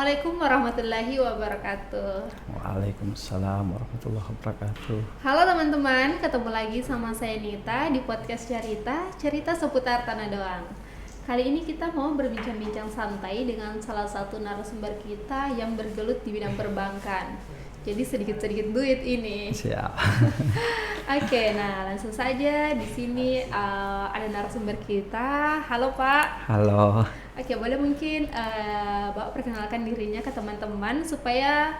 Assalamualaikum warahmatullahi wabarakatuh. Waalaikumsalam warahmatullahi wabarakatuh. Halo teman-teman, ketemu lagi sama saya Nita di podcast cerita seputar Tanah Doang. Kali ini kita mau berbincang-bincang santai dengan salah satu narasumber kita yang bergelut di bidang perbankan. Jadi sedikit-sedikit duit ini. Siap. Oke, nah langsung saja di sini ada narasumber kita. Halo Pak. Halo. Oke, boleh mungkin Bapak perkenalkan dirinya ke teman-teman supaya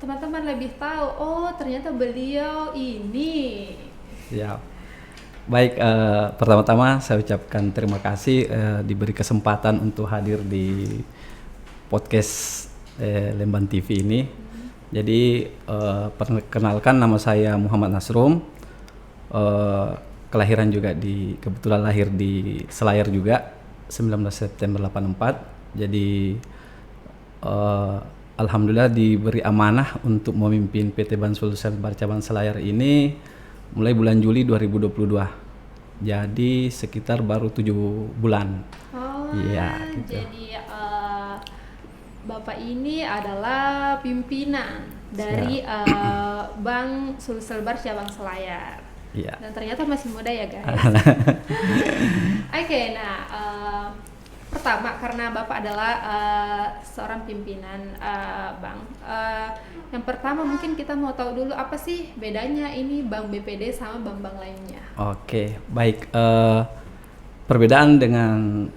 teman-teman lebih tahu, oh ternyata beliau ini. Siap. Baik, pertama-tama saya ucapkan terima kasih diberi kesempatan untuk hadir di podcast Lemban TV ini. Jadi perkenalkan, nama saya Muhammad Nasrum, kelahiran juga kebetulan lahir di Selayar juga, 19 September 84. Jadi alhamdulillah diberi amanah untuk memimpin PT Bansul Selbar Cabang Selayar ini mulai bulan Juli 2022. Jadi sekitar baru 7 bulan. Oh, iya, gitu. Jadi Bapak ini adalah pimpinan dari Bank Sulselbar Cabang Selayar. Iya. Dan ternyata masih muda ya guys. Oke, nah pertama karena Bapak adalah seorang pimpinan bank. Yang pertama mungkin kita mau tahu dulu apa sih bedanya ini Bank BPD sama bank-bank lainnya. Oke, baik. Perbedaan dengan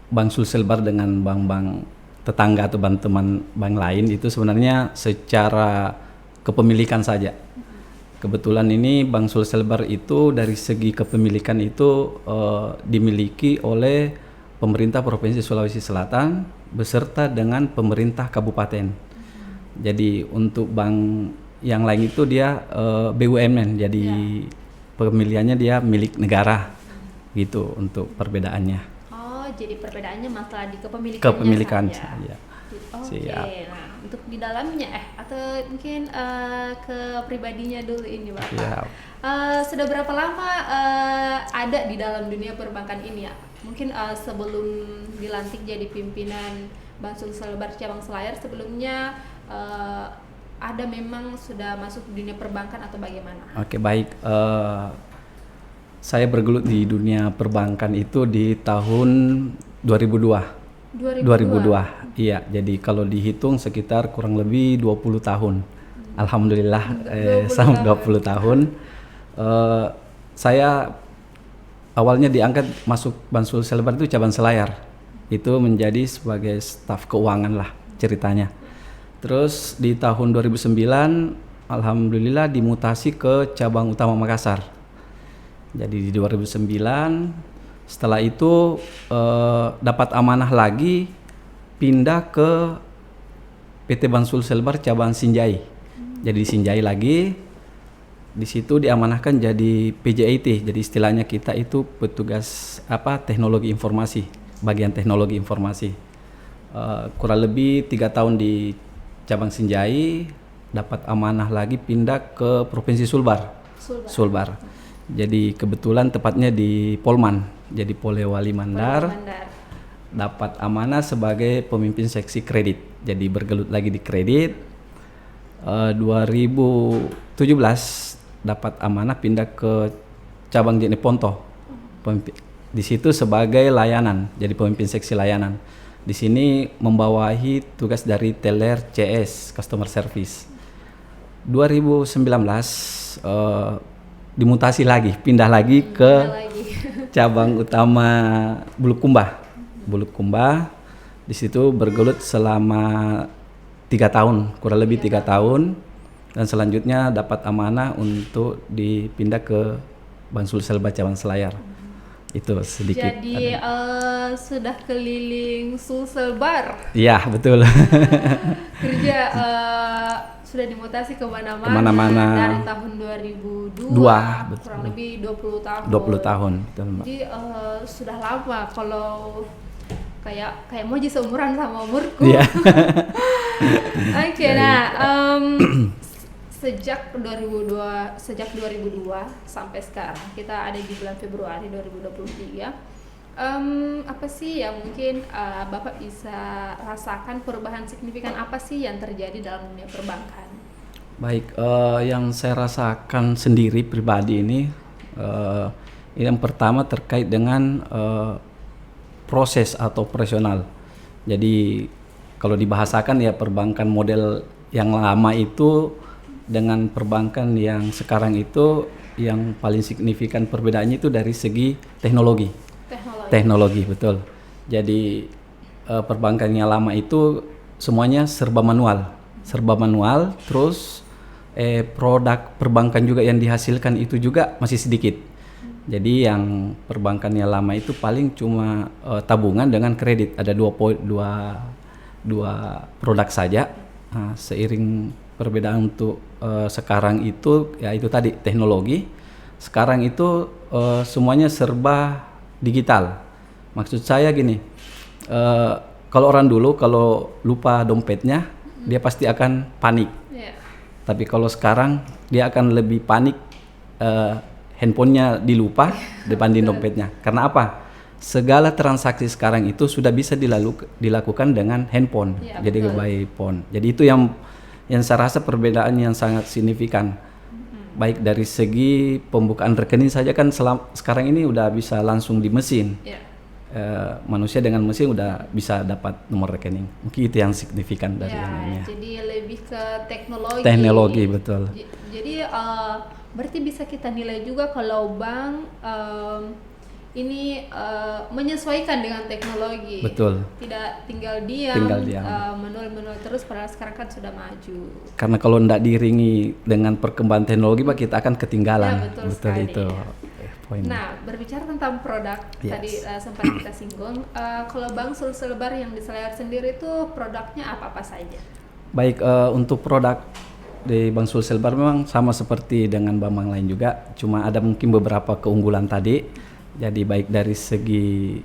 Bank Sulselbar dengan bank-bank tetangga atau teman bank lain itu sebenarnya secara kepemilikan saja. Kebetulan ini Bank Sulselbar itu dari segi kepemilikan itu dimiliki oleh pemerintah Provinsi Sulawesi Selatan beserta dengan pemerintah kabupaten. Jadi untuk bank yang lain itu dia BUMN, jadi pemilihannya dia milik negara gitu untuk perbedaannya. Jadi perbedaannya masalah di kepemilikan saja. Oke. Nah, untuk di dalamnya atau mungkin ke pribadinya dulu ini Bapak. Sudah berapa lama ada di dalam dunia perbankan ini ya? Mungkin sebelum dilantik jadi pimpinan Bank Sulselbar Cabang Selayar sebelumnya ada memang sudah masuk dunia perbankan atau bagaimana? Oke, baik. Saya bergelut di dunia perbankan itu di tahun 2002. 2002. Iya, jadi kalau dihitung sekitar kurang lebih 20 tahun. Alhamdulillah sama 20 tahun. Saya awalnya diangkat masuk Bank Sulselbar itu cabang Selayar. Itu menjadi sebagai staf keuangan lah ceritanya. Terus di tahun 2009 alhamdulillah dimutasi ke cabang utama Makassar. Jadi di 2009 setelah itu dapat amanah lagi pindah ke PT Bank Sulselbar cabang Sinjai. Jadi di Sinjai lagi, di situ diamanahkan jadi PJIT. Jadi istilahnya kita itu petugas teknologi informasi, bagian teknologi informasi. Kurang lebih 3 tahun di cabang Sinjai, dapat amanah lagi pindah ke Provinsi Sulbar. Jadi kebetulan tepatnya di Polman, jadi Polewali Mandar. Dapat amanah sebagai pemimpin seksi kredit. Jadi bergelut lagi di kredit. 2017 dapat amanah pindah ke cabang Jeneponto. Di situ sebagai layanan, jadi pemimpin seksi layanan. Di sini membawahi tugas dari teller CS, customer service. 2019 dimutasi lagi, pindah lagi ke cabang utama Bulukumba. Di situ bergelut selama 3 tahun, kurang lebih 3 tahun, dan selanjutnya dapat amanah untuk dipindah ke Bank Sulselbar Cabang Selayar. Itu sedikit. Jadi sudah keliling Sulselbar. Iya, betul. Kerja sudah dimutasi kemana-mana dari tahun 2002, kurang lebih 20 tahun. 20 tahun, betul, Mbak. Jadi sudah lama kalau kayak mau seumuran sama umurku. Yeah. Oke, nah sejak 2002 sampai sekarang kita ada di bulan Februari 2023. Apa sih yang mungkin Bapak bisa rasakan perubahan signifikan apa sih yang terjadi dalam dunia perbankan? Baik, yang saya rasakan sendiri pribadi ini, yang pertama terkait dengan proses atau operasional. Jadi kalau dibahasakan ya perbankan model yang lama itu dengan perbankan yang sekarang itu yang paling signifikan perbedaannya itu dari segi teknologi. Teknologi betul. Jadi perbankan yang lama itu semuanya serba manual. Terus produk perbankan juga yang dihasilkan itu juga masih sedikit. Jadi yang perbankan yang lama itu paling cuma tabungan dengan kredit, ada dua produk saja. Nah, seiring perbedaan untuk sekarang itu ya itu tadi teknologi. Sekarang itu semuanya serba digital. Maksud saya gini, kalau orang dulu kalau lupa dompetnya dia pasti akan panik. Tapi kalau sekarang dia akan lebih panik handphonenya dilupa dibanding dompetnya. Karena apa? Segala transaksi sekarang itu sudah bisa dilakukan dengan handphone. Jadi by phone. Jadi itu yang saya rasa perbedaan yang sangat signifikan. Baik dari segi pembukaan rekening saja kan sekarang ini udah bisa langsung di mesin. Manusia dengan mesin udah bisa dapat nomor rekening. Mungkin itu yang signifikan dari yang ini. Jadi lebih ke teknologi. Teknologi betul. Jadi berarti bisa kita nilai juga kalau bank ini menyesuaikan dengan teknologi. Betul. Tidak tinggal diam. Manual terus padahal sekarang kan sudah maju. Karena kalau tidak diiringi dengan perkembangan teknologi, Pak, kita akan ketinggalan. Betul sekali, itu. Poin. Nah, berbicara tentang produk tadi sempat kita singgung. Kalau Bank Sulselbar yang di Selayar sendiri itu produknya apa saja? Baik, untuk produk di Bank Sulselbar memang sama seperti dengan bank lain juga. Cuma ada mungkin beberapa keunggulan tadi. Jadi baik dari segi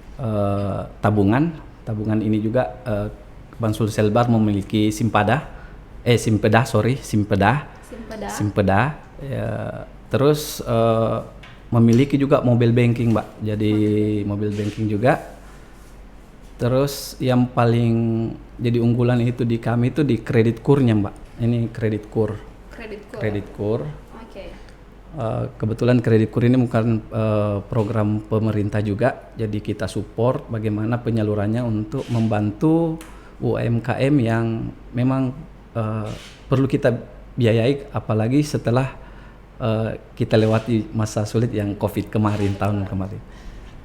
tabungan ini juga Bank Sulselbar memiliki Simpeda. Terus memiliki juga mobile banking, Mbak. Jadi mobile banking juga. Terus yang paling jadi unggulan itu di kami itu di kredit kurnya, Mbak. Ini kredit kur. Kebetulan kredit kur ini bukan program pemerintah juga, jadi kita support bagaimana penyalurannya untuk membantu UMKM yang memang perlu kita biayai, apalagi setelah kita lewati masa sulit yang COVID tahun kemarin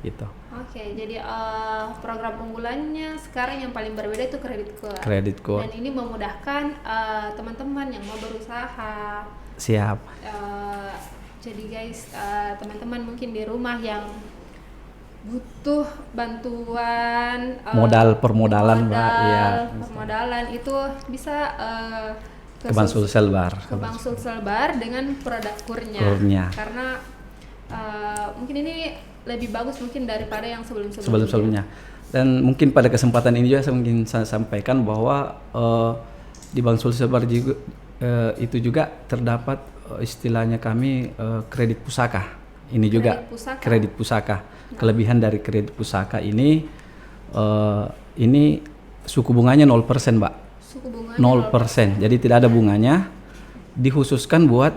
gitu. Jadi program unggulannya sekarang yang paling berbeda itu kredit kur. Dan ini memudahkan teman-teman yang mau berusaha. Siap. Jadi guys, teman-teman mungkin di rumah yang butuh bantuan permodalan, Mbak. Permodalan itu bisa ke Bank Sulselbar. Ke Bank Sulselbar dengan produk kurnya. Karena mungkin ini lebih bagus mungkin daripada yang sebelum-sebelumnya. Dan mungkin pada kesempatan ini juga saya sampaikan bahwa di Bank Sulselbar juga itu juga terdapat istilahnya kami kredit pusaka. Ini juga kredit pusaka. Kelebihan dari kredit pusaka ini suku bunganya 0%, Mbak. 0%. Jadi tidak ada bunganya. Dikhususkan buat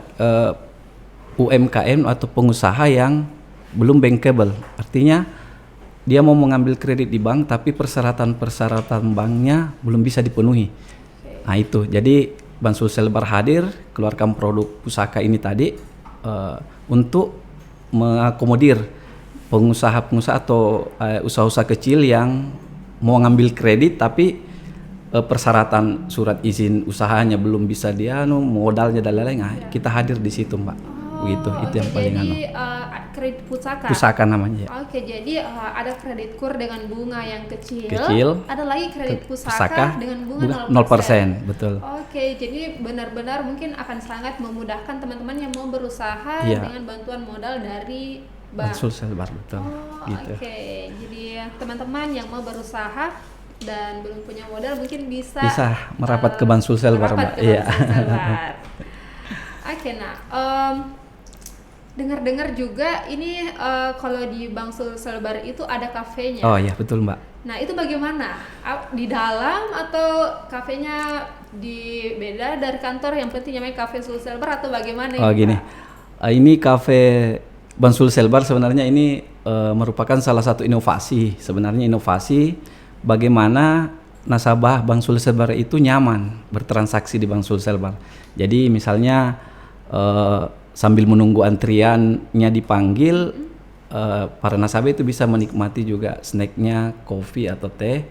UMKM atau pengusaha yang belum bankable. Artinya dia mau mengambil kredit di bank tapi persyaratan banknya belum bisa dipenuhi. Nah itu. Jadi Bank Sulselbar hadir keluarkan produk pusaka ini tadi untuk mengakomodir pengusaha-pengusaha atau usaha-usaha kecil yang mau ngambil kredit tapi persyaratan surat izin usahanya belum bisa modalnya dan lain-lain. Nah, kita hadir di situ, Mbak. Begitu, itu yang paling kredit pusaka. Pusaka namanya. Jadi ada kredit kur dengan bunga yang kecil. Ada lagi kredit pusaka dengan bunga 0%. Betul. Jadi benar-benar mungkin akan sangat memudahkan teman-teman yang mau berusaha dengan bantuan modal dari Bank Sulselbar, betul. Gitu. Jadi teman-teman yang mau berusaha dan belum punya modal mungkin bisa merapat ke Bank Sulselbar, Mbak. Nah, dengar-dengar juga ini kalau di Bangsul Selebar itu ada kafenya. Oh iya betul Mbak. Nah itu bagaimana? Di dalam atau kafenya di beda dari kantor yang penting namanya Cafe Sul Selebar atau bagaimana? Oh gini, ini Cafe Bangsul Selebar sebenarnya ini merupakan salah satu inovasi. Sebenarnya inovasi bagaimana nasabah Bangsul Selebar itu nyaman bertransaksi di Bangsul Selebar. Jadi misalnya sambil menunggu antriannya dipanggil, para nasabah itu bisa menikmati juga snacknya, kopi atau teh.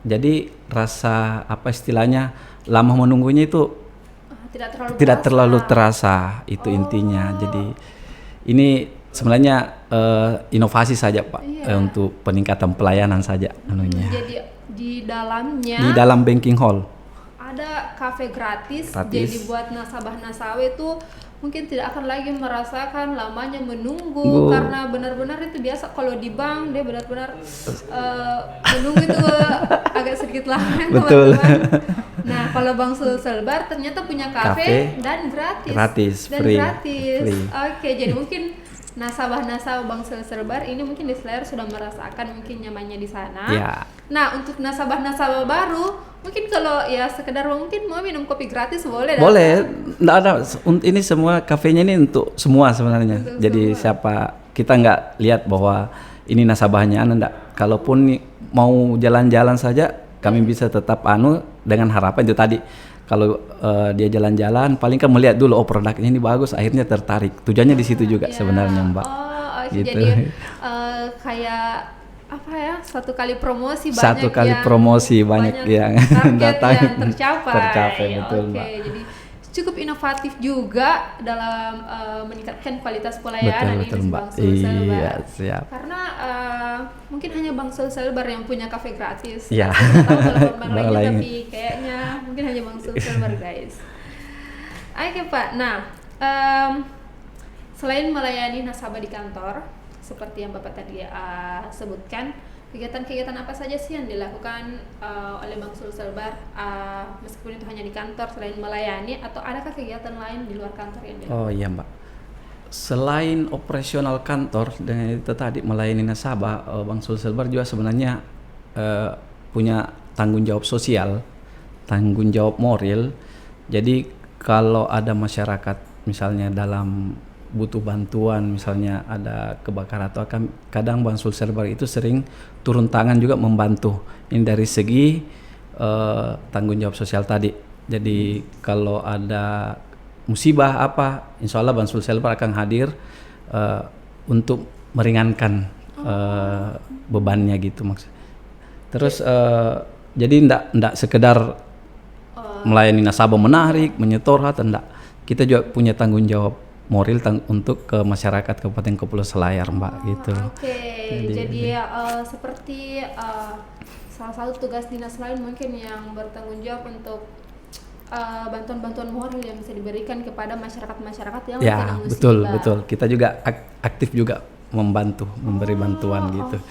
Jadi rasa apa istilahnya lama menunggunya itu tidak terlalu terasa itu intinya. Jadi ini sebenarnya inovasi saja Pak, untuk peningkatan pelayanan saja anunya. Jadi di dalamnya di dalam banking hall ada kafe gratis. Jadi buat nasabah-nasabah itu mungkin tidak akan lagi merasakan lamanya menunggu karena benar-benar itu biasa kalau di bank dia benar-benar menunggu itu agak sedikit lama. Betul. Nah kalau Bangsul Selebar ternyata punya kafe dan gratis free. Oke, jadi mungkin nasabah-nasabah Bangsul Selebar ini mungkin di Selayar sudah merasakan mungkin nyamannya di sana. Ya. Nah untuk nasabah-nasabah baru mungkin kalau ya sekedar mungkin mau minum kopi gratis boleh. Boleh, nggak ada. Ini semua kafenya ini untuk semua sebenarnya. Untuk jadi semua. Siapa kita nggak lihat bahwa ini nasabahnya enggak. Kalaupun mau jalan-jalan saja kami bisa tetap dengan harapan itu tadi. Kalau dia jalan-jalan, paling kan melihat dulu produknya ini bagus, akhirnya tertarik. Tujuannya di situ juga sebenarnya Mbak. Gitu. Jadi kayak apa ya? Satu kali promosi banyak yang datang yang tercapai. Betul Mbak. Jadi cukup inovatif juga dalam meningkatkan kualitas pelayanan betul, ini Mbak. Bangsul Selebar. Iya, siap. Karena mungkin hanya Bangsul Selebar yang punya kafe gratis. Iya. Tahu kalau lainnya, tapi kayaknya mungkin hanya Bangsul Selebar guys. Oke Pak. Nah, selain melayani nasabah di kantor seperti yang Bapak tadi sebutkan, kegiatan-kegiatan apa saja sih yang dilakukan oleh Bangsul Selebar meskipun itu hanya di kantor selain melayani, atau adakah kegiatan lain di luar kantor yang dilakukan? Oh iya Mbak, selain operasional kantor dengan itu tadi melayani nasabah, Bangsul Selebar juga sebenarnya punya tanggung jawab sosial, tanggung jawab moral. Jadi kalau ada masyarakat misalnya dalam butuh bantuan, misalnya ada kebakaran atau kadang Bangsul Selebar itu sering turun tangan juga membantu. Ini dari segi tanggung jawab sosial tadi. Jadi kalau ada musibah apa, insya Allah Bangsul Selebar akan hadir untuk meringankan bebannya gitu maksud. Terus jadi ndak sekedar melayani nasabah menarik, menyetor atau ndak. Kita juga punya tanggung jawab moral untuk ke masyarakat Kabupaten Kepulauan Selayar Mbak gitu. Oke. Jadi seperti salah satu tugas dinas lain mungkin yang bertanggung jawab untuk bantuan-bantuan moral yang bisa diberikan kepada masyarakat-masyarakat yang terkena musibah. Betul. Kita juga aktif juga membantu, memberi bantuan gitu.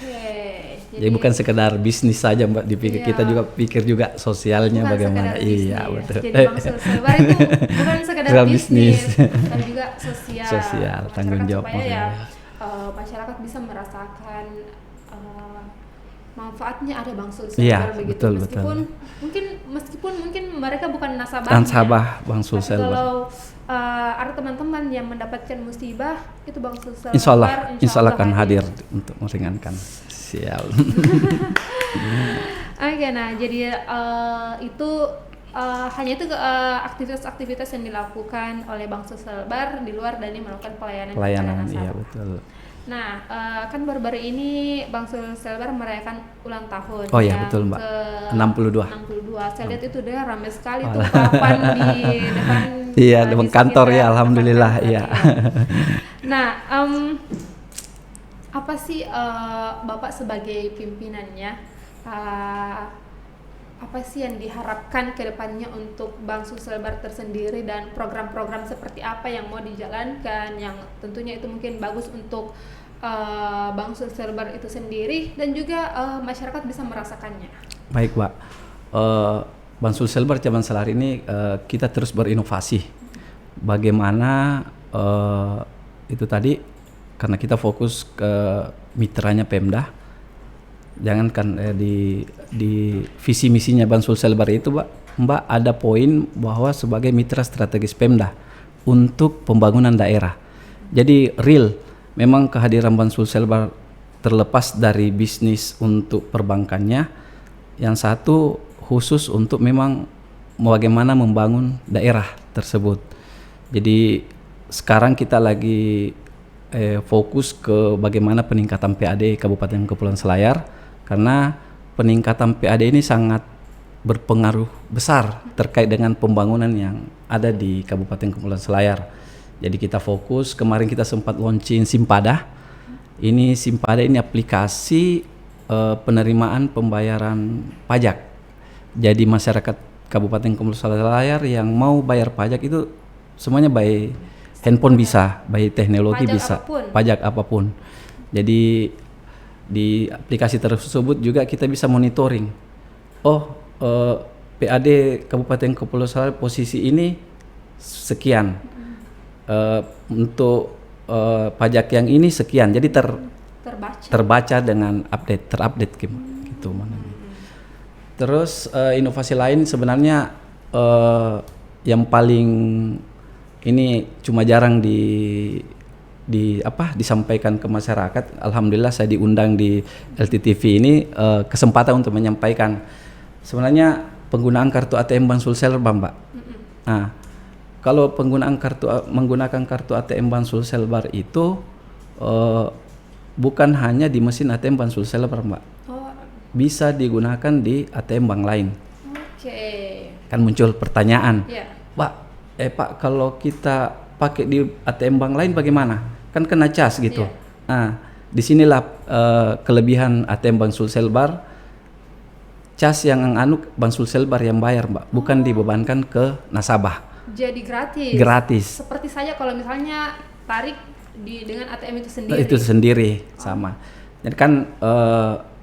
Jadi bukan sekedar bisnis saja Mbak dipikir, kita juga pikir juga sosialnya bukan bagaimana. Iya betul. Jadi Bangsul Selebar itu bukan sekedar bisnis, tapi juga sosial tanggung jawab supaya masyarakat bisa merasakan manfaatnya ada Bangsul Selebar begitu. Meskipun mungkin mereka bukan nasabah Bangsul Selebar. Kalau ada teman-teman yang mendapatkan musibah, itu Bangsul Selebar insya Allah akan hadir untuk meringankan. Siap. Oke, nah jadi itu hanya itu aktivitas-aktivitas yang dilakukan oleh Bangsul Selebar di luar dari melakukan pelayanan nasabah. Iya betul. Nah, kan baru-baru ini Bangsul Selebar merayakan ulang tahun. Oh iya betul Mbak. 62. Saya lihat itu udah ramai sekali tuh papan di depan. Iya, depan kantor ya, alhamdulillah iya. Nah, apa sih Bapak sebagai pimpinannya, apa sih yang diharapkan ke depannya untuk Bangsul Selebar tersendiri dan program-program seperti apa yang mau dijalankan yang tentunya itu mungkin bagus untuk Bangsul Selebar itu sendiri dan juga masyarakat bisa merasakannya. Baik Mbak, Bangsul Selebar cabang Selayar ini kita terus berinovasi bagaimana itu tadi karena kita fokus ke mitranya Pemda. Jangankan di visi misinya Bansul Selbar itu, Mbak, ada poin bahwa sebagai mitra strategis Pemda untuk pembangunan daerah. Jadi real, memang kehadiran Bansul Selbar terlepas dari bisnis untuk perbankannya, yang satu khusus untuk memang bagaimana membangun daerah tersebut. Jadi sekarang kita lagi fokus ke bagaimana peningkatan PAD Kabupaten Kepulauan Selayar, karena peningkatan PAD ini sangat berpengaruh besar terkait dengan pembangunan yang ada di Kabupaten Kepulauan Selayar. Jadi kita fokus, kemarin kita sempat launching Simpada. Ini Simpada ini aplikasi penerimaan pembayaran pajak. Jadi masyarakat Kabupaten Kepulauan Selayar yang mau bayar pajak itu semuanya by handphone bisa, by teknologi bisa, pajak apapun. Jadi di aplikasi tersebut juga kita bisa monitoring. PAD Kabupaten Kepulauan Selayar posisi ini sekian. Untuk pajak yang ini sekian. Jadi terbaca dengan terupdate gitu. Terus inovasi lain sebenarnya yang paling ini cuma jarang disampaikan ke masyarakat. Alhamdulillah saya diundang di LTTV ini, kesempatan untuk menyampaikan sebenarnya penggunaan kartu ATM Bansul Selbar, Mbak. Nah, kalau menggunakan kartu ATM Bansul Selbar itu bukan hanya di mesin ATM Bansul Selbar, Mbak. Bisa digunakan di ATM bank lain. Kan muncul pertanyaan, Pak, kalau kita pakai di ATM bank lain bagaimana? Kan kena cas gitu. Nah, disinilah kelebihan ATM Bansul Selbar. Cas yang Bansul Selbar yang bayar, Mbak, bukan dibebankan ke nasabah. Jadi gratis. Seperti saja kalau misalnya tarik dengan ATM itu sendiri. Itu sendiri sama. Jadi kan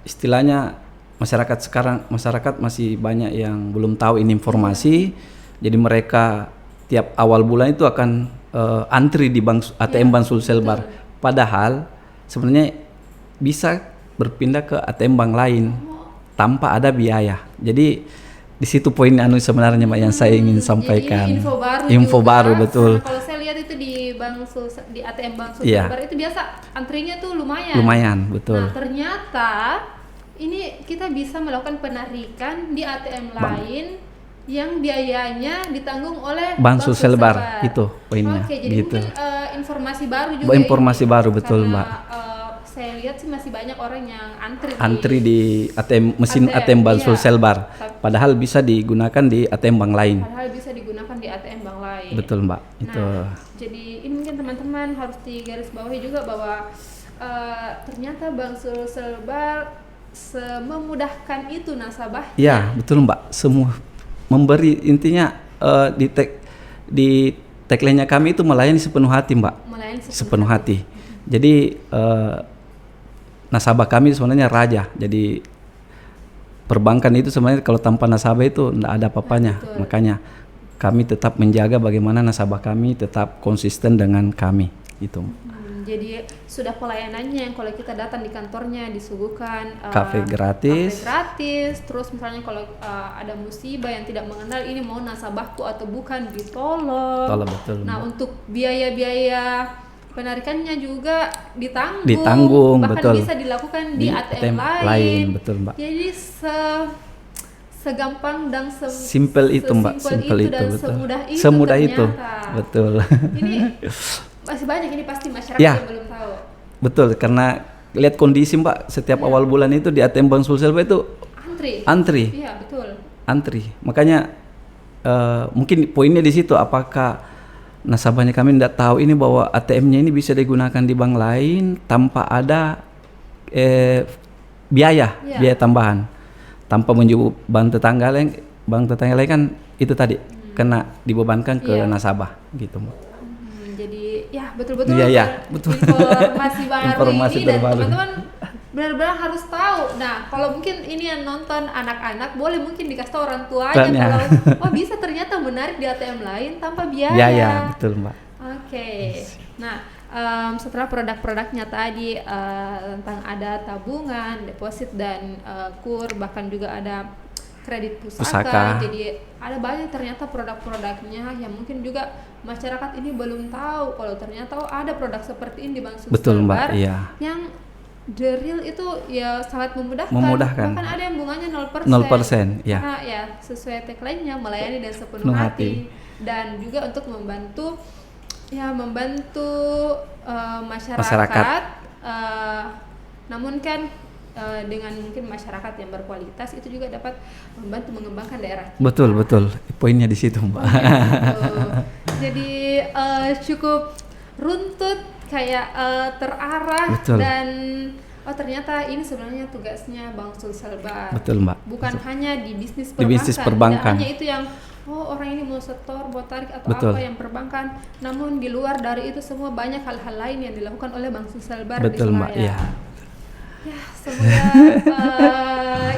istilahnya masyarakat masih banyak yang belum tahu ini informasi. Jadi mereka tiap awal bulan itu akan antri di ATM Bansul Selbar. Padahal sebenarnya bisa berpindah ke ATM bank lain tanpa ada biaya. Jadi di situ poin sebenarnya, Mbak, yang saya ingin sampaikan. Jadi info baru betul. Nah, kalau saya lihat itu di ATM Bansul Selbar itu biasa antrinya tuh lumayan. Lumayan, betul. Nah, ternyata ini kita bisa melakukan penarikan di ATM lain yang biayanya ditanggung oleh Bansul Selbar. Itu poinnya. Jadi gitu. mungkin informasi baru juga. Informasi baru betul, Mbak. Saya lihat sih masih banyak orang yang antri di mesin ATM Bansul Selbar. Padahal bisa digunakan di ATM bank lain. Betul, Mbak. Itu. Jadi ini mungkin teman-teman harus digarisbawahi juga bahwa ternyata Bansul Selbar memudahkan itu nasabah. Ya, betul, Mbak. Semua memberi, intinya di tagline-nya kami itu melayani sepenuh hati, Mbak. Sepenuh hati. Jadi nasabah kami sebenarnya raja. Jadi perbankan itu sebenarnya kalau tanpa nasabah itu tidak ada apa-apanya. Makanya kami tetap menjaga bagaimana nasabah kami tetap konsisten dengan kami. Itu. Jadi sudah pelayanannya yang kalau kita datang di kantornya disuguhkan kafe gratis. Terus misalnya kalau ada musibah yang tidak mengenal ini mau nasabahku atau bukan ditolong. Betul. Nah, untuk biaya-biaya penarikannya juga ditanggung, bahkan betul. bisa dilakukan di ATM lain. Betul, Mbak. Jadi segampang dan simpel itu, Mbak. Simpel itu dan betul. Semudah itu. Betul. Ini masih banyak ini pasti masyarakat yang belum tahu. Betul, karena lihat kondisi, Mbak, setiap awal bulan itu di ATM Bansul Selbar itu antri. Iya, betul. Antri. Makanya mungkin poinnya di situ, apakah nasabahnya kami tidak tahu ini bahwa ATM-nya ini bisa digunakan di bank lain tanpa ada biaya tambahan, tanpa menjual bank tetangga lain kan itu tadi kena dibebankan ke nasabah gitu, Mbak. Jadi ya betul-betul betul. informasi baru ini dan teman-teman benar-benar harus tahu. Nah, kalau mungkin ini yang nonton anak-anak boleh mungkin dikasih tahu orang tuanya kalau bisa ternyata menarik di ATM lain tanpa biaya. Iya, betul, Mbak. Oke. Nah, setelah produk-produknya tadi tentang ada tabungan, deposit dan kur, bahkan juga ada kredit pusaka. Jadi ada banyak ternyata produk-produknya yang mungkin juga masyarakat ini belum tahu kalau ternyata ada produk seperti ini di Bank Sulselbar. Betul Mbak, iya. Yang the real itu ya sangat memudahkan. Bahkan ada yang bunganya 0%. 0%, ya. Karena ya sesuai tagline-nya melayani dan sepenuh hati. Dan juga untuk membantu masyarakat. Namun kan dengan mungkin masyarakat yang berkualitas itu juga dapat membantu mengembangkan daerah kita. Betul. Poinnya di situ, Mbak. Jadi cukup runtut, kayak terarah. Betul. Dan ternyata ini sebenarnya tugasnya Bank Sulselbar. Betul, Mbak. Bukan hanya di bisnis perbankan. Tidak hanya itu yang orang ini mau setor, mau tarik atau Betul. apa yang perbankan. Namun di luar dari itu semua banyak hal-hal lain yang dilakukan oleh Bank Sulselbar. Betul, di Mbak. Iya. Ya, semoga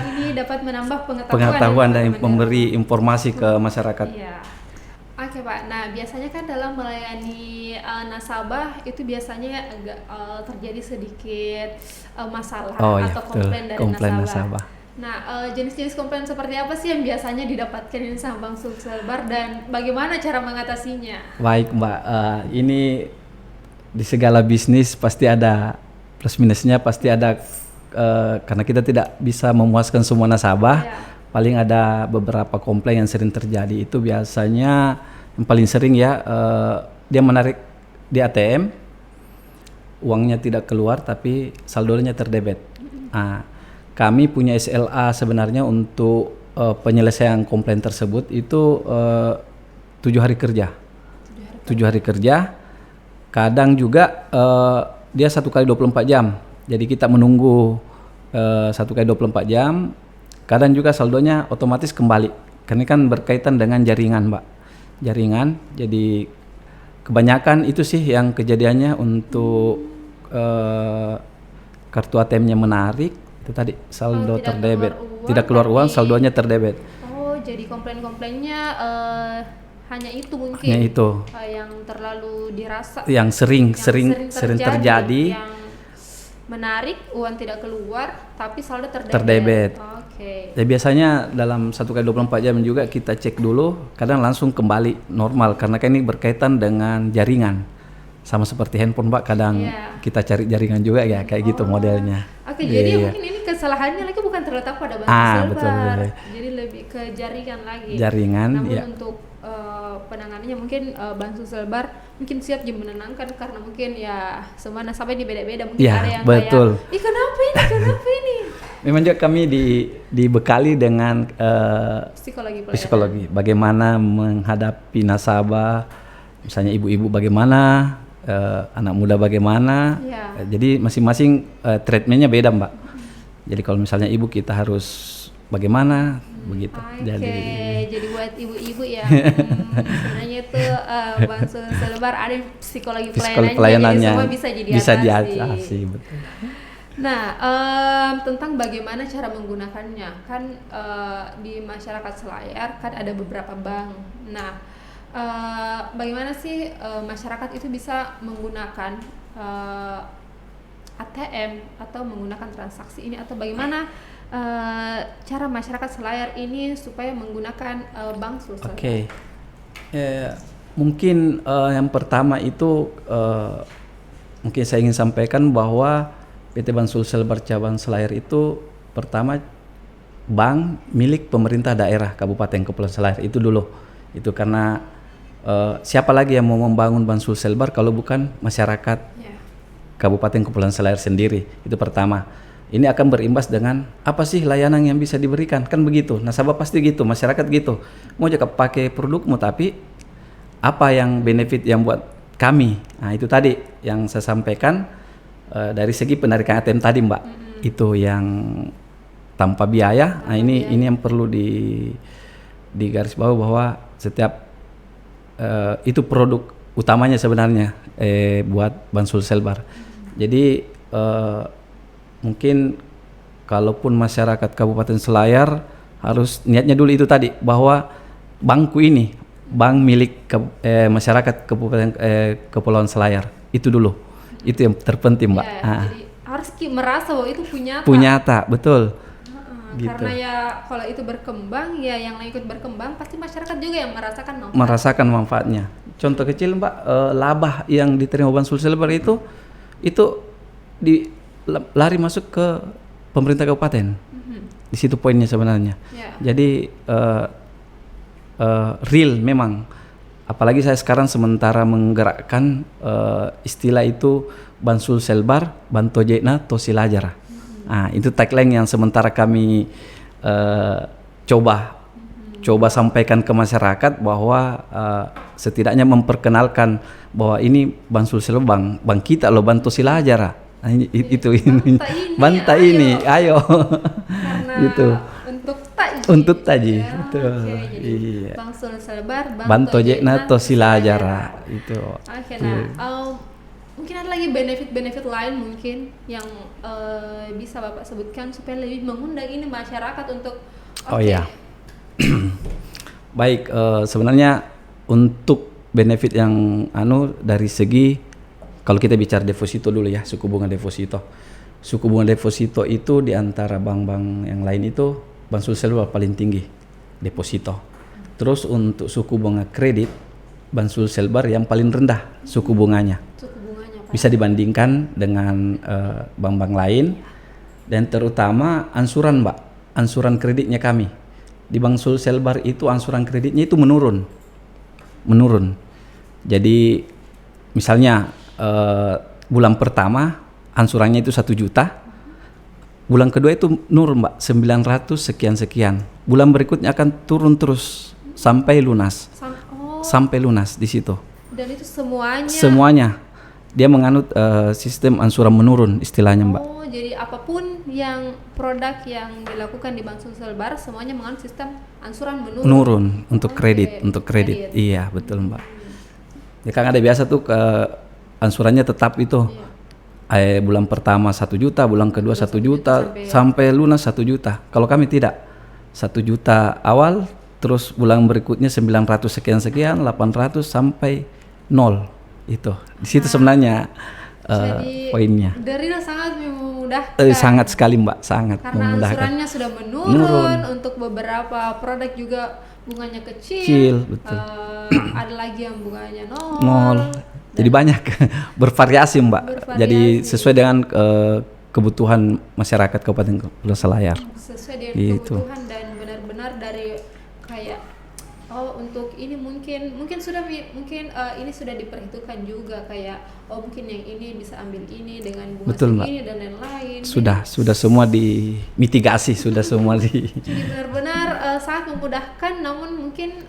ini dapat menambah pengetahuan dan memberi informasi ke masyarakat. Iya. Oke Pak, nah biasanya kan dalam melayani nasabah itu biasanya agak terjadi sedikit masalah atau komplain dari nasabah. Nah, jenis-jenis komplain seperti apa sih yang biasanya didapatkan ini sama Bank Sulselbar dan bagaimana cara mengatasinya? Baik Mbak, ini di segala bisnis pasti ada plus minusnya, pasti ada karena kita tidak bisa memuaskan semua nasabah. Paling ada beberapa komplain yang sering terjadi. Itu biasanya yang paling sering ya, dia menarik di ATM, uangnya tidak keluar tapi saldonya terdebit. Kami punya SLA sebenarnya untuk penyelesaian komplain tersebut itu 7 hari kerja. 7 hari kerja. Kadang juga dia 1 kali 24 jam. Jadi kita menunggu 1 kali 24 jam. Kadang juga saldonya otomatis kembali. Karena kan berkaitan dengan jaringan, Mbak. Jaringan. Jadi kebanyakan itu sih yang kejadiannya untuk kartu ATM-nya menarik, itu tadi saldo terdebit. Tidak keluar uang, saldonya terdebit. Oh, jadi komplain-komplainnya hanya itu mungkin. Hanya itu. Yang terlalu dirasa. Yang sering terjadi. Yang menarik, uang tidak keluar, tapi saldo terdebit. Ya biasanya dalam 1 kali 24 jam juga kita cek dulu, kadang langsung kembali normal karena kan ini berkaitan dengan jaringan. Sama seperti handphone Mbak, kadang kita cari jaringan juga ya, kayak gitu modelnya. Jadi mungkin ini kesalahannya lagi bukan terletak pada Bank Sulselbar, jadi lebih ke jaringan lagi. Namun untuk penanganannya mungkin Bank Sulselbar mungkin siap menenangkan karena mungkin ya semua nasabah ini beda-beda, mungkin ada yang betul. kayak kenapa ini? Memang juga kami dibekali dengan psikologi bagaimana menghadapi nasabah, misalnya ibu-ibu bagaimana, anak muda bagaimana. Jadi masing-masing treatmentnya beda Mbak. Jadi kalau misalnya ibu kita harus bagaimana begitu. Jadi buat ibu-ibu ya sebenarnya itu Bank Sulselbar ada psikologi pelayanannya, jadi semua bisa diatasi. Betul. Nah, tentang bagaimana cara menggunakannya, kan di masyarakat Selayar kan ada beberapa bank. Nah, bagaimana sih masyarakat itu bisa menggunakan ATM atau menggunakan transaksi ini, atau bagaimana cara masyarakat Selayar ini supaya menggunakan Bank Sulselbar? Mungkin yang pertama itu mungkin saya ingin sampaikan bahwa PT Bank Sulselbar Cabang Selayar itu pertama bank milik pemerintah daerah Kabupaten Kepulauan Selayar itu dulu. Itu karena siapa lagi yang mau membangun Bank Sulselbar kalau bukan masyarakat Kabupaten Kepulauan Selayar sendiri. Itu pertama. Ini akan berimbas dengan apa sih layanan yang bisa diberikan, kan begitu. Nasabah pasti gitu, masyarakat gitu. Mau juga pakai produkmu tapi apa yang benefit yang buat kami. Nah, itu tadi yang saya sampaikan. Dari segi penarikan ATM tadi Mbak, itu yang tanpa biaya. Nah ini yang perlu digaris bawah bahwa setiap itu produk utamanya sebenarnya buat Bank Sulselbar. Jadi mungkin kalaupun masyarakat Kabupaten Selayar harus niatnya dulu itu tadi bahwa bankku ini bank milik masyarakat Kepulauan Selayar. itu dulu. Itu yang terpenting, Mbak. Ya, jadi harus merasa bahwa itu punya betul. Gitu. Karena ya kalau itu berkembang, ya yang lain ikut berkembang, pasti masyarakat juga yang merasakan manfaatnya. Contoh kecil, Mbak, labah yang diterima Bansul Selbar itu lari masuk ke pemerintah kabupaten. Di situ poinnya sebenarnya. Jadi real memang. Apalagi saya sekarang sementara menggerakkan istilah itu Bansul Selbar, Bantojena Tosilajara. Nah, itu tagline yang sementara kami coba sampaikan ke masyarakat bahwa setidaknya memperkenalkan bahwa ini Bansul Selbar, bang kita loh, Ban Tosilajara. Nah, itu ini. Banta ini, ayo. Karena gitu. Untuk taji. Ya, Betul. Iya. Bansul Selbar, Bantojena Tosilajara itu. Oke, mungkin ada lagi benefit lain mungkin yang bisa Bapak sebutkan supaya lebih mengundang ini masyarakat untuk iya. Baik, sebenarnya untuk benefit yang dari segi, kalau kita bicara deposito dulu ya, suku bunga deposito. Suku bunga deposito itu di antara bank-bank yang lain itu Bansul Selbar paling tinggi deposito. Terus untuk suku bunga kredit, Bansul Selbar yang paling rendah suku bunganya. Bisa dibandingkan dengan bank-bank lain, dan terutama ansuran, Mbak, ansuran kreditnya kami di Bansul Selbar itu ansuran kreditnya itu menurun. Jadi misalnya bulan pertama ansurannya itu 1 juta, bulan kedua itu nurun, Mbak, 900 sekian. Bulan berikutnya akan turun terus sampai lunas. Sampai lunas di situ. Dan itu semuanya. Dia menganut sistem ansuran menurun istilahnya, Mbak. Oh, jadi apapun yang produk yang dilakukan di Bansul Selbar semuanya menganut sistem ansuran menurun. Untuk kredit. Iya, betul, Mbak. Ya kan ada biasa tuh ansurannya tetap itu. Bulan pertama 1 juta, bulan kedua 1 juta sampai lunas 1 juta. Kalau kami tidak. 1 juta awal, terus bulan berikutnya 900 sekian, 800 sampai 0. Itu di situ sebenarnya poinnya. Dari sangat memudahkan. Sangat sekali, Mbak, sangat karena memudahkan. Karena ansurannya sudah menurun. Untuk beberapa produk juga bunganya kecil. Betul. Ada lagi yang bunganya nol. Jadi banyak bervariasi, Mbak. Jadi sesuai dengan kebutuhan masyarakat Kabupaten Kepulauan Selayar. Sesuai dengan kebutuhan dan benar-benar dari kayak untuk ini mungkin ini sudah diperhitungkan juga kayak mungkin yang ini bisa ambil ini dengan bunga segini dan lain-lain. Sudah semua dimitigasi, sudah semua Jadi benar-benar sangat memudahkan, namun mungkin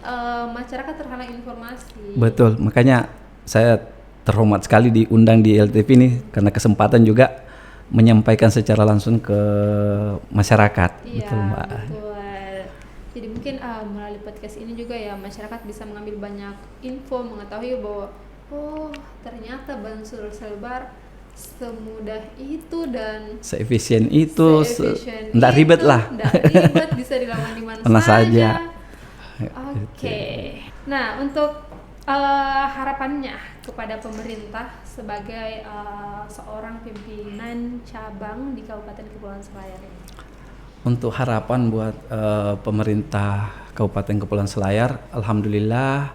masyarakat terhalang informasi. Betul, makanya saya terhormat sekali diundang di LTV ini karena kesempatan juga menyampaikan secara langsung ke masyarakat. Iya, betul, Mbak. Betul. Jadi mungkin melalui podcast ini juga ya masyarakat bisa mengambil banyak info, mengetahui bahwa ternyata Bansul Selbar semudah itu dan seefisien itu, nggak ribet lah. Nggak ribet, bisa dilakukan di mana saja. Oke. Nah, untuk harapannya kepada pemerintah sebagai seorang pimpinan cabang di Kabupaten Kepulauan Selayar ini. Untuk harapan buat pemerintah Kabupaten Kepulauan Selayar, alhamdulillah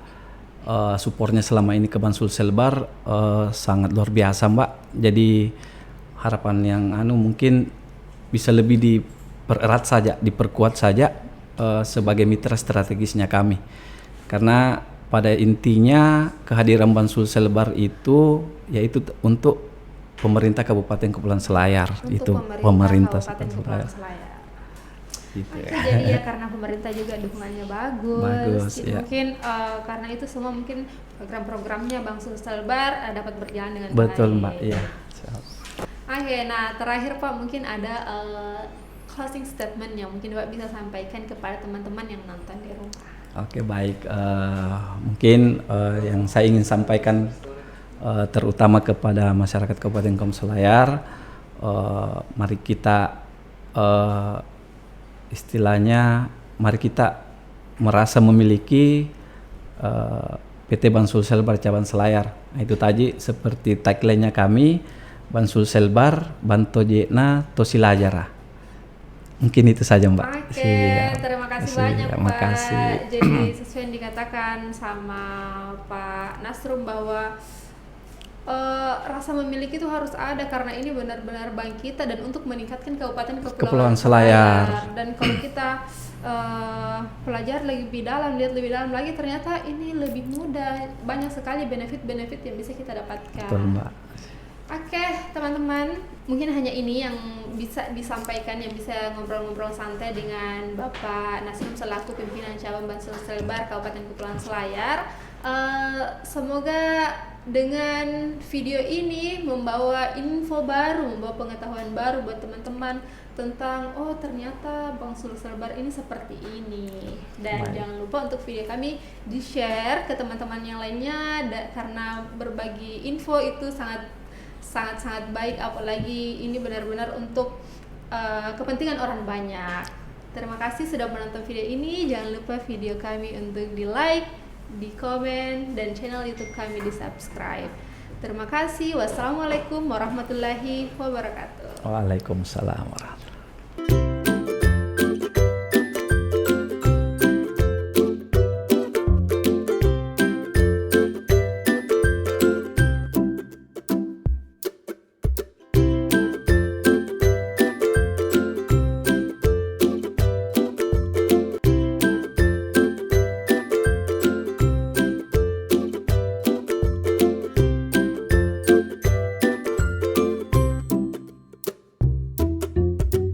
supportnya selama ini ke Bansul Selbar sangat luar biasa, Mbak. Jadi harapan yang mungkin bisa lebih dipererat saja, diperkuat saja sebagai mitra strategisnya kami. Karena pada intinya kehadiran Bansul Selbar itu yaitu untuk pemerintah Kabupaten Kepulauan Selayar. Untuk itu pemerintah Kabupaten Selayar. Gitu ya. Jadi ya karena pemerintah juga dukungannya bagus ya. Mungkin karena itu semua mungkin program-programnya Bansul Selbar dapat berjalan dengan betul, baik. Mbak. Iya. Oke, nah terakhir Pak mungkin ada closing statement yang mungkin Bapak bisa sampaikan kepada teman-teman yang nonton di rumah. Oke, baik. Mungkin yang saya ingin sampaikan terutama kepada masyarakat Kabupaten Kepulauan Selayar, mari kita istilahnya mari kita merasa memiliki PT Bansul Selbar Cabang Selayar. Nah, itu tadi seperti tagline-nya kami, Bansul Selbar, Banto Jena, Tosilajara. Mungkin itu saja Mbak. Oke, terima kasih banyak Pak. Makasih. Jadi sesuai yang dikatakan sama Pak Nasrum bahwa rasa memiliki itu harus ada karena ini benar-benar bank kita dan untuk meningkatkan Kabupaten Kepulauan Selayar. Dan kalau kita pelajari lebih dalam, lihat lebih dalam lagi, ternyata ini lebih mudah, banyak sekali benefit-benefit yang bisa kita dapatkan. Betul Mbak. Oke, teman-teman, mungkin hanya ini yang bisa disampaikan, yang bisa ngobrol-ngobrol santai dengan Bapak Nasrum selaku pimpinan cabang Bansul Selbar Kabupaten Kepulauan Selayar. Semoga dengan video ini membawa info baru, membawa pengetahuan baru buat teman-teman tentang ternyata Bansul Selbar ini seperti ini. Dan jangan lupa untuk video kami di-share ke teman-teman yang lainnya karena berbagi info itu sangat baik, apalagi ini benar-benar untuk kepentingan orang banyak. Terima kasih sudah menonton video ini. Jangan lupa video kami untuk di-like, di-komen, dan channel YouTube kami di-subscribe. Terima kasih. Wassalamualaikum warahmatullahi wabarakatuh. Waalaikumsalam warahmatullahi wabarakatuh.